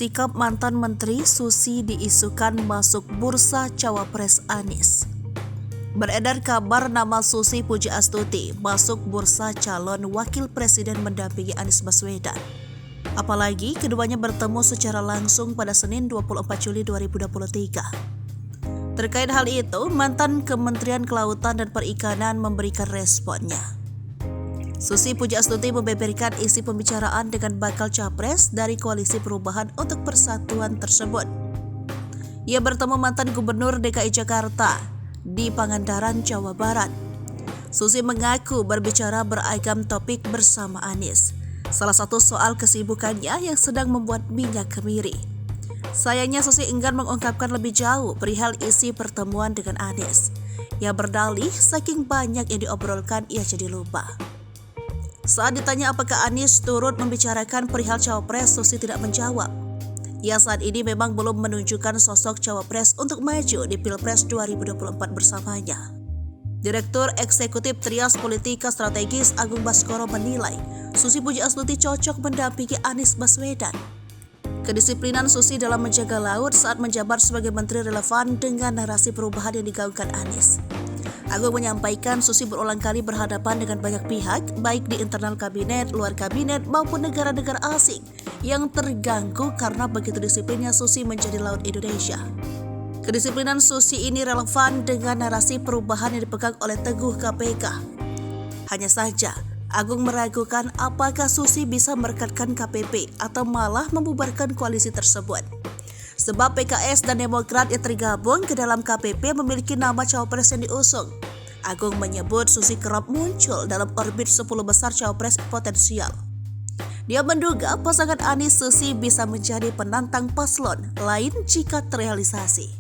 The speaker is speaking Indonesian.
Sikap mantan Menteri Susi diisukan masuk bursa cawapres Anies. Beredar kabar nama Susi Pujiastuti masuk bursa calon wakil presiden mendampingi Anies Baswedan. Apalagi keduanya bertemu secara langsung pada Senin 24 Juli 2023. Terkait hal itu, mantan Kementerian Kelautan dan Perikanan memberikan responnya. Susi Pujiastuti membeberkan isi pembicaraan dengan bakal capres dari Koalisi Perubahan untuk Persatuan tersebut. Ia bertemu mantan Gubernur DKI Jakarta di Pangandaran, Jawa Barat. Susi mengaku berbicara beragam topik bersama Anies. Salah satu soal kesibukannya yang sedang membuat minyak kemiri. Sayangnya Susi enggan mengungkapkan lebih jauh perihal isi pertemuan dengan Anies. Ia berdalih saking banyak yang diobrolkan ia jadi lupa. Saat ditanya apakah Anies turut membicarakan perihal cawapres, Susi tidak menjawab. Ia saat ini memang belum menunjukkan sosok cawapres untuk maju di Pilpres 2024 bersamanya. Direktur Eksekutif Trias Politika Strategis Agung Baskoro menilai Susi Pujiastuti cocok mendampingi Anies Baswedan. Kedisiplinan Susi dalam menjaga laut saat menjabat sebagai menteri relevan dengan narasi perubahan yang digaungkan Anies. Agung menyampaikan Susi berulang kali berhadapan dengan banyak pihak, baik di internal kabinet, luar kabinet, maupun negara-negara asing yang terganggu karena begitu disiplinnya Susi menjadi laut Indonesia. Kedisiplinan Susi ini relevan dengan narasi perubahan yang dipegang oleh Teguh KPK. Hanya saja, Agung meragukan apakah Susi bisa merekatkan KPP atau malah membubarkan koalisi tersebut. Sebab PKS dan Demokrat yang tergabung ke dalam KPP memiliki nama cawapres yang diusung. Agung menyebut Susi kerap muncul dalam orbit 10 besar cawapres potensial. Dia menduga pasangan Anies Susi bisa menjadi penantang paslon lain jika terrealisasi.